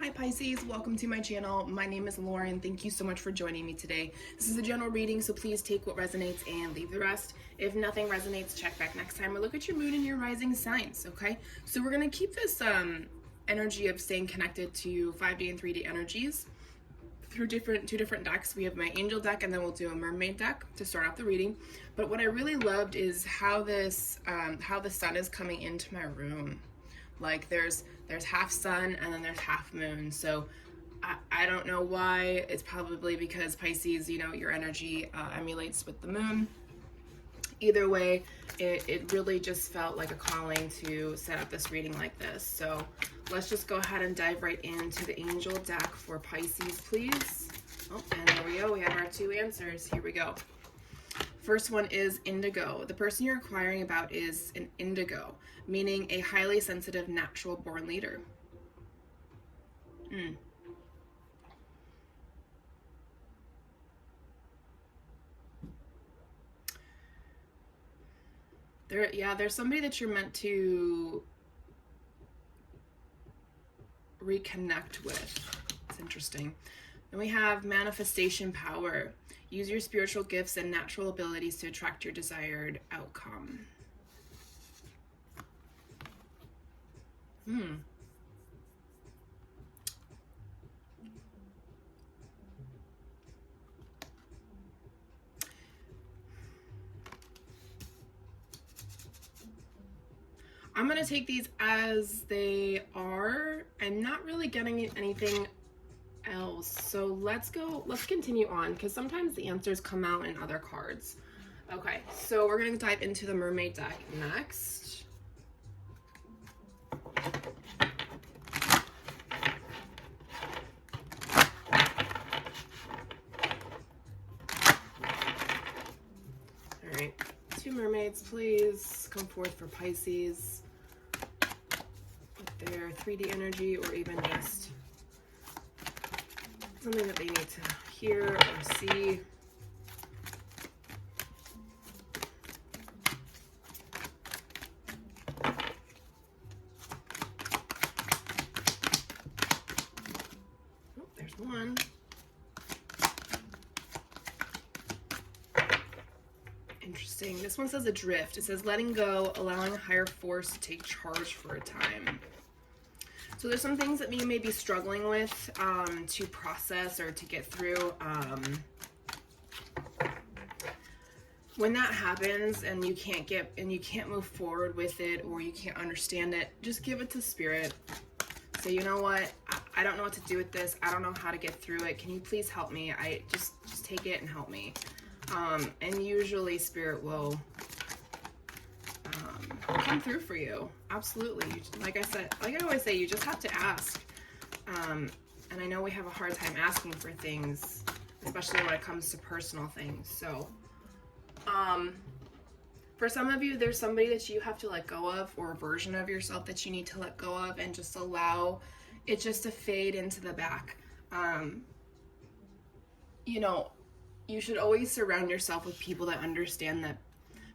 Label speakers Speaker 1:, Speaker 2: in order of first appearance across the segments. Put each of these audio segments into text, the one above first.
Speaker 1: Hi Pisces, welcome to my channel. My name is Lauren. Thank you so much for joining me today. This is a general reading, so please take what resonates and leave the rest. If nothing resonates, check back next time or look at your moon and your rising signs, okay? So we're going to keep this energy of staying connected to 5D and 3D energies through two different decks. We have my angel deck and then we'll do a mermaid deck to start off the reading. But what I really loved is how this how the sun is coming into my room. Like there's half sun and then there's half moon. So I don't know why. It's probably because Pisces, you know, your energy emulates with the moon. Either way, it really just felt like a calling to set up this reading like this. So let's just go ahead and dive right into the angel deck for Pisces, please. Oh, and there we go. We have our two answers. Here we go. First one is indigo. The person you're inquiring about is an indigo, meaning a highly sensitive, natural born leader. There's somebody that you're meant to reconnect with. It's interesting. Then we have manifestation power. Use your spiritual gifts and natural abilities to attract your desired outcome. I'm going to take these as they are. I'm not really getting anything else. So let's continue on because sometimes the answers come out in other cards. Okay, so we're going to dive into the mermaid deck next. All right, two mermaids, please come forth for Pisces with their 3D energy or even just something that they need to hear or see. Oh, there's one. Interesting. This one says adrift. It says letting go, allowing a higher force to take charge for a time. So there's some things that you may be struggling with to process or to get through. When that happens and you can't move forward with it or you can't understand it, just give it to spirit. Say, you know what? I don't know what to do with this. I don't know how to get through it. Can you please help me? I just take it and help me. And usually spirit will come through for you. Absolutely. Like I always say, you just have to ask. And I know we have a hard time asking for things, especially when it comes to personal things. So, for some of you, there's somebody that you have to let go of, or a version of yourself that you need to let go of and just allow it just to fade into the back. You know, you should always surround yourself with people that understand that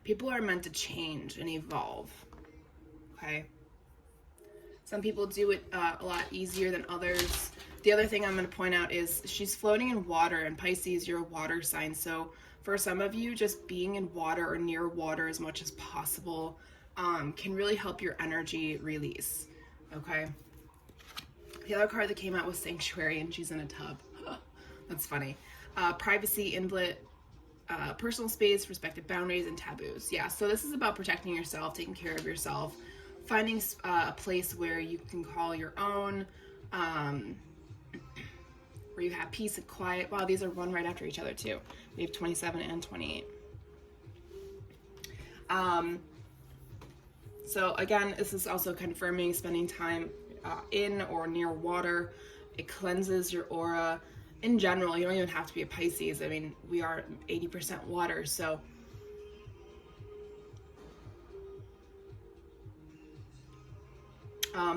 Speaker 1: people are meant to change and evolve. Okay? Some people do it a lot easier than others. The other thing I'm going to point out is she's floating in water, and Pisces, you're a water sign. So for some of you, just being in water or near water as much as possible can really help your energy release. Okay? The other card that came out was Sanctuary, and she's in a tub. That's funny. Privacy, inlet, personal space, respective boundaries, and taboos. Yeah, so this is about protecting yourself, taking care of yourself, finding a place where you can call your own, where you have peace and quiet. Wow, these are one right after each other too. We have 27 and 28. So again, this is also confirming spending time in or near water. It cleanses your aura. In general, you don't even have to be a Pisces. I mean, we are 80% water, so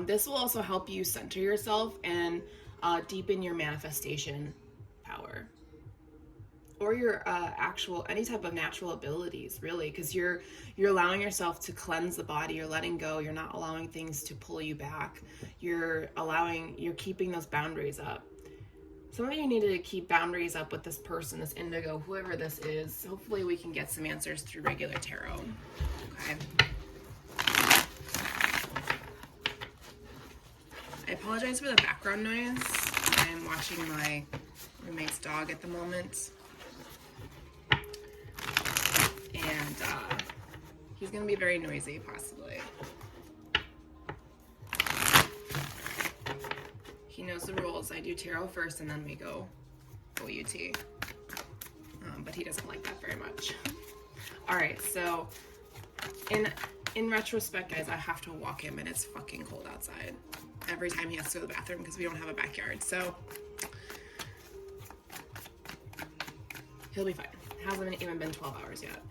Speaker 1: this will also help you center yourself and deepen your manifestation power. or your actual, any type of natural abilities, really, because you're allowing yourself to cleanse the body. You're letting go. You're not allowing things to pull you back. You're keeping those boundaries up. Some of you need to keep boundaries up with this person, this indigo, whoever this is. Hopefully we can get some answers through regular tarot. Okay. I apologize for the background noise. I'm watching my roommate's dog at the moment. And he's going to be very noisy, possibly. He knows the rules. I do tarot first and then we go OUT. But he doesn't like that very much. All right, so in retrospect, guys, I have to walk him and it's fucking cold outside every time he has to go to the bathroom because we don't have a backyard. So he'll be fine. It hasn't even been 12 hours yet.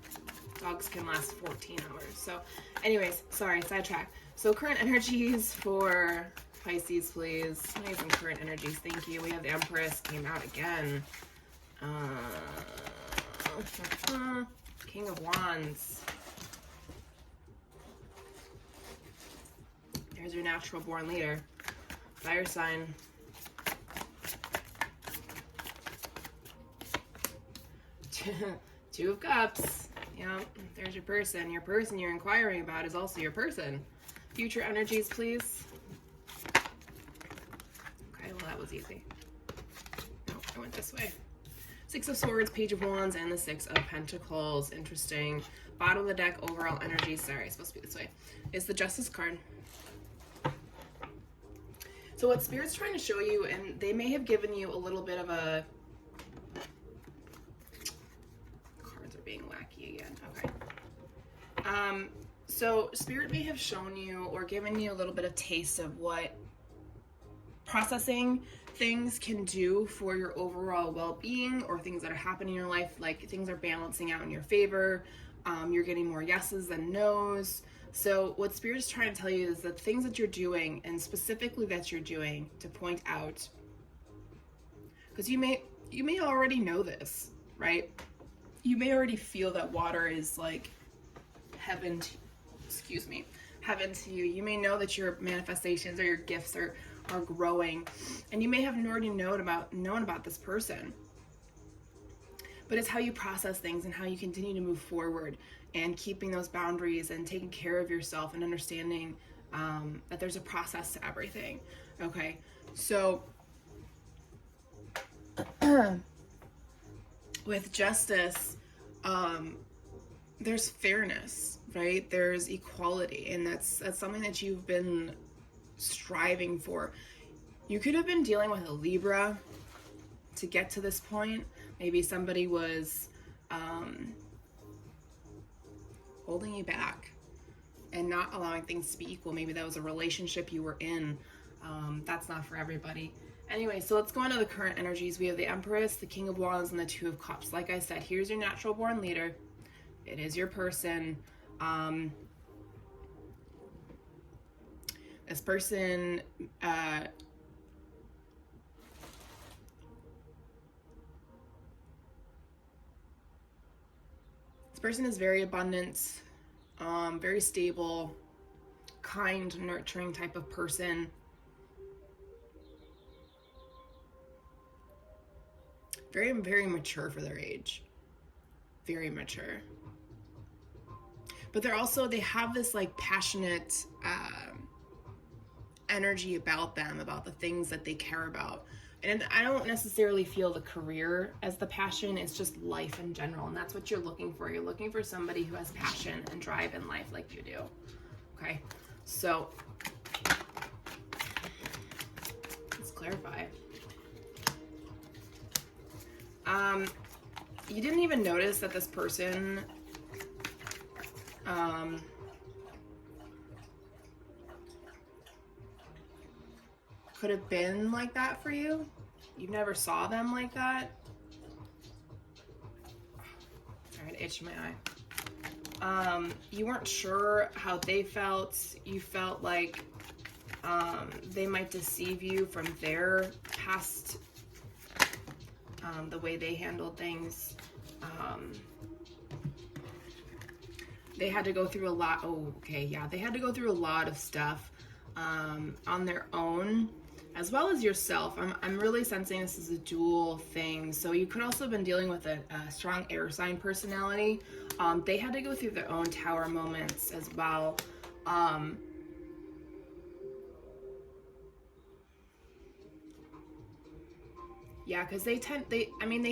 Speaker 1: Dogs can last 14 hours. So anyways, sorry, sidetrack. So current energies for Pisces, please. Nice and current energies. Thank you. We have the Empress came out again. King of Wands. There's your natural born leader. Fire sign. Two of Cups. Yeah, there's your person. Your person you're inquiring about is also your person. Future energies, please. Okay, well that was easy. No, I went this way. Six of Swords, Page of Wands, and the Six of Pentacles. Interesting. Bottom of the deck, overall energy. Sorry, it's supposed to be this way. Is the Justice card. So what Spirit's trying to show you, and they may have given you a little bit of a... Cards are being wacky again. Okay. So Spirit may have shown you or given you a little bit of taste of what processing things can do for your overall well-being, or things that are happening in your life, like things are balancing out in your favor. You're getting more yeses than nos. So what Spirit is trying to tell you is that things that you're doing, and specifically that you're doing, to point out, because you may already know this, right? You may already feel that water is like heaven to, heaven to you. You may know that your manifestations or your gifts are growing, and you may have already known about this person. But it's how you process things and how you continue to move forward, and keeping those boundaries and taking care of yourself and understanding that there's a process to everything. Okay, so with Justice, there's fairness, right? There's equality, and that's something that you've been striving for. You could have been dealing with a Libra to get to this point. Maybe somebody was holding you back and not allowing things to be equal. Maybe that was a relationship you were in. That's not for everybody. Anyway, so let's go on to the current energies. We have the Empress, the King of Wands, and the Two of Cups. Like I said, here's your natural born leader. It is your person. This person is very abundant, very stable, kind, nurturing type of person. Very, very mature for their age. Very mature. But they have this like passionate energy about them, about the things that they care about. And I don't necessarily feel the career as the passion. It's just life in general. And that's what you're looking for. You're looking for somebody who has passion and drive in life like you do. Okay, so let's clarify. You didn't even notice that this person could have been like that for you. You never saw them like that. Sorry, it itched my eye. You weren't sure how they felt. You felt like they might deceive you from their past the way they handled things. They had to go through a lot. They had to go through a lot of stuff on their own, as well as yourself. I'm really sensing this is a dual thing. So you could also have been dealing with a strong air sign personality. They had to go through their own tower moments as well. Yeah, because they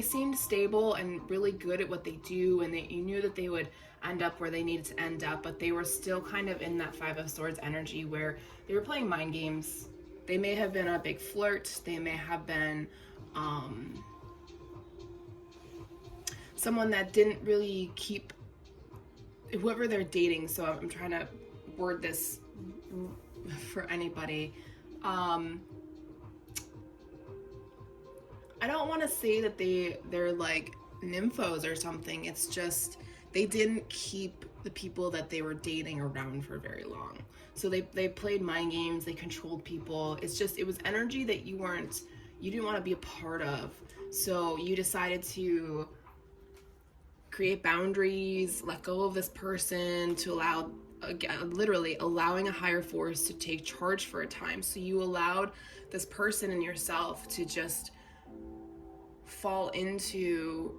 Speaker 1: seemed stable and really good at what they do, and you knew that they would end up where they needed to end up, but they were still kind of in that Five of Swords energy where they were playing mind games. They may have been a big flirt. They may have been someone that didn't really keep whoever they're dating. So I'm trying to word this for anybody. I don't want to say that they're like nymphos or something. It's just they didn't keep the people that they were dating around for very long. So they played mind games, they controlled people. It was energy that you didn't want to be a part of. So you decided to create boundaries, let go of this person to allow, literally allowing a higher force to take charge for a time. So you allowed this person and yourself to just fall into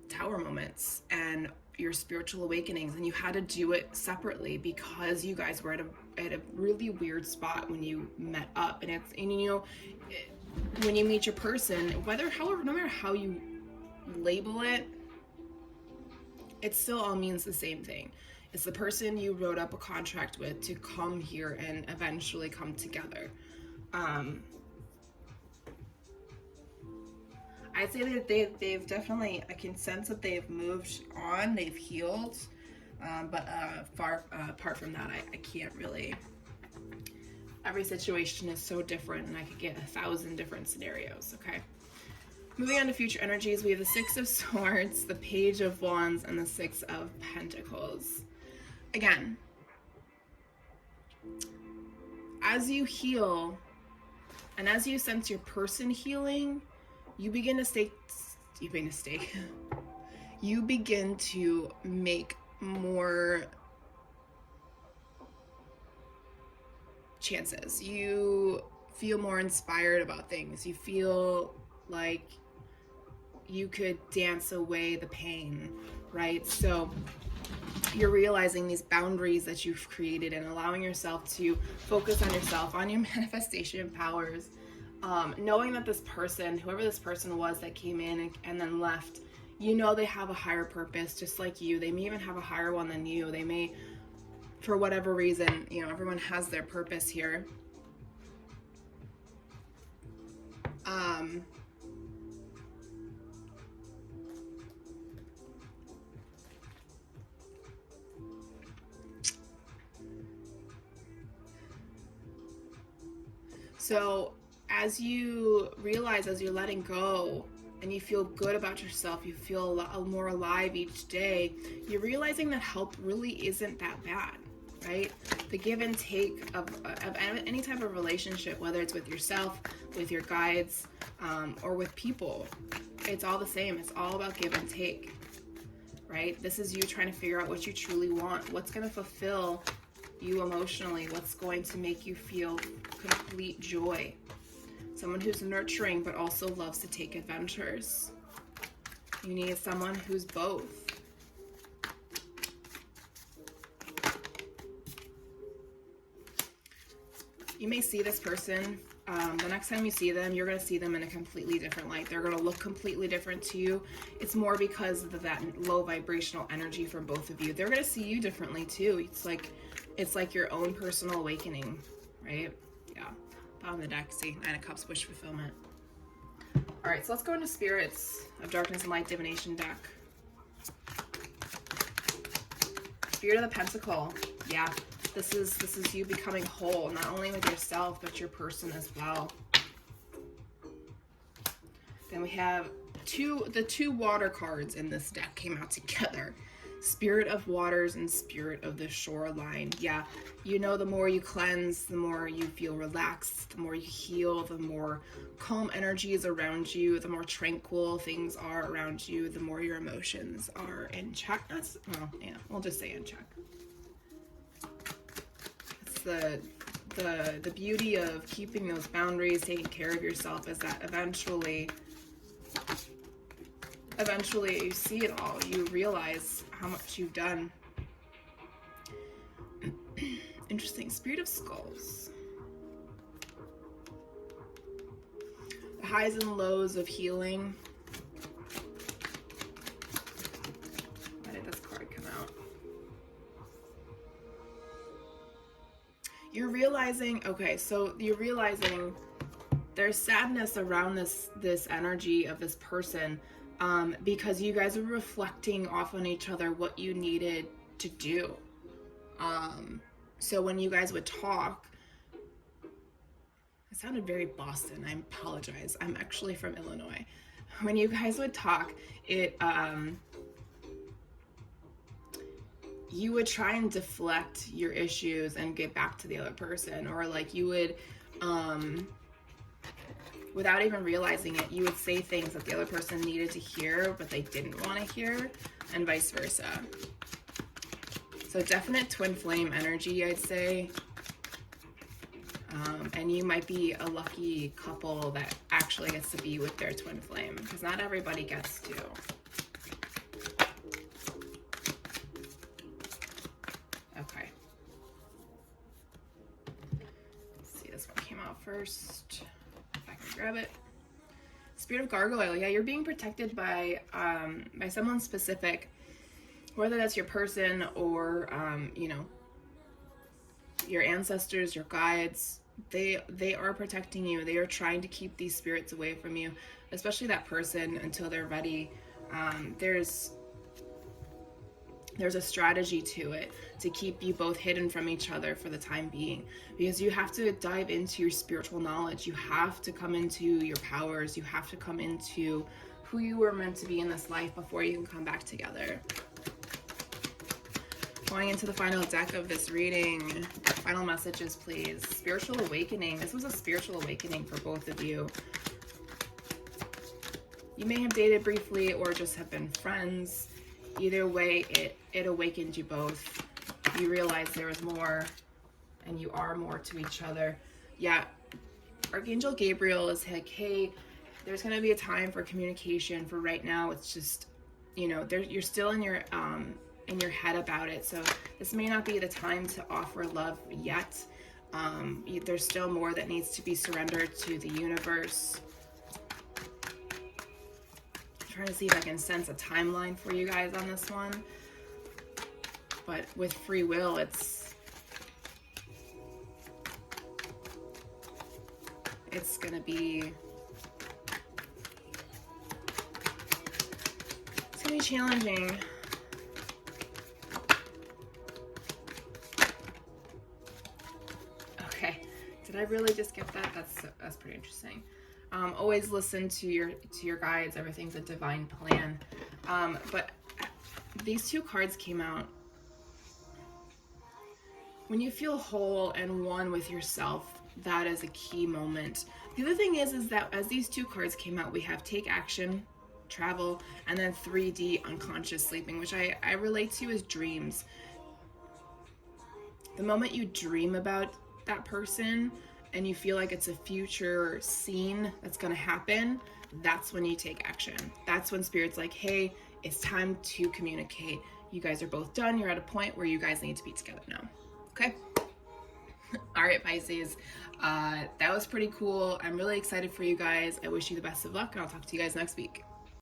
Speaker 1: tower moments and your spiritual awakenings, and you had to do it separately because you guys were at a really weird spot when you met up. And when you meet your person, no matter how you label it, it still all means the same thing. It's the person you wrote up a contract with to come here and eventually come together. I'd say that they've definitely, I can sense that they've moved on, they've healed, but apart from that, I can't really. Every situation is so different, and I could get 1,000 different scenarios, okay? Moving on to future energies, we have the Six of Swords, the Page of Wands, and the Six of Pentacles. Again, as you heal, and as you sense your person healing, you begin to make more chances. You feel more inspired about things. You feel like you could dance away the pain, right? So you're realizing these boundaries that you've created and allowing yourself to focus on yourself, on your manifestation powers. Knowing that this person, whoever this person was that came in and then left, they have a higher purpose just like you. They may even have a higher one than you. They may, for whatever reason, everyone has their purpose here. So as you realize, as you're letting go and you feel good about yourself, you feel a lot more alive each day, you're realizing that help really isn't that bad, right? The give and take of any type of relationship, whether it's with yourself, with your guides, or with people, it's all the same. It's all about give and take, right? This is you trying to figure out what you truly want, what's going to fulfill you emotionally, what's going to make you feel complete joy. Someone who's nurturing but also loves to take adventures. You need someone who's both. You may see this person. The next time you see them, you're going to see them in a completely different light. They're going to look completely different to you. It's more because of that low vibrational energy from both of you. They're going to see you differently too. It's like your own personal awakening, right? Yeah. Bottom of the deck, see, Nine of Cups, wish fulfillment. All right, so let's go into Spirits of Darkness and Light Divination deck. Spirit of the Pentacle. Yeah, this is you becoming whole, not only with yourself, but your person as well. Then we have the two water cards in this deck came out together. Spirit of waters and spirit of the shoreline. Yeah, you know, the more you cleanse, the more you feel relaxed, the more you heal, the more calm energy is around you, the more tranquil things are around you, the more your emotions are in check. Well, yeah, we'll just say in check. It's the beauty of keeping those boundaries, taking care of yourself, is that eventually you see it all. You realize how much you've done. Interesting. Spirit of skulls. The highs and lows of healing. Why did this card come out? You're realizing, okay, so you're realizing there's sadness around this energy of this person, because you guys are reflecting off on each other what you needed to do. So when you guys would talk, it sounded very Boston. I apologize. I'm actually from Illinois. When you guys would talk, you would try and deflect your issues and get back to the other person, or like you would, without even realizing it, you would say things that the other person needed to hear, but they didn't want to hear, and vice versa. So definite twin flame energy, I'd say. And you might be a lucky couple that actually gets to be with their twin flame, because not everybody gets to. Okay. Let's see, this one came out first. If I can grab it. Spirit of gargoyle. Yeah, you're being protected by someone specific, whether that's your person or you know, your ancestors, your guides. They are protecting you. They are trying to keep these spirits away from you, especially that person, until they're ready. There's a strategy to it to keep you both hidden from each other for the time being, because you have to dive into your spiritual knowledge. You have to come into your powers. You have to come into who you were meant to be in this life before you can come back together. Going into the final deck of this reading, final messages, please. Spiritual awakening. This was a spiritual awakening for both of you. You may have dated briefly or just have been friends. Either way, it awakened you both. You realized there was more, and you are more to each other. Yeah, Archangel Gabriel is like, hey, there's going to be a time for communication. For right now, it's just, you know, you're still in your head about it, so this may not be the time to offer love yet. There's still more that needs to be surrendered to the universe. I'm trying to see if I can sense a timeline for you guys on this one, but with free will, it's gonna be challenging. Okay, did I really just get that? That's pretty interesting. Always listen to your guides. Everything's a divine plan. But these two cards came out. When you feel whole and one with yourself, that is a key moment. The other thing is that as these two cards came out, we have take action, travel, and then 3D unconscious sleeping, which I relate to as dreams. The moment you dream about that person and you feel like it's a future scene that's going to happen, that's when you take action. That's when Spirit's like, hey, it's time to communicate. You guys are both done. You're at a point where you guys need to be together now. Okay? All right, Pisces. That was pretty cool. I'm really excited for you guys. I wish you the best of luck, and I'll talk to you guys next week.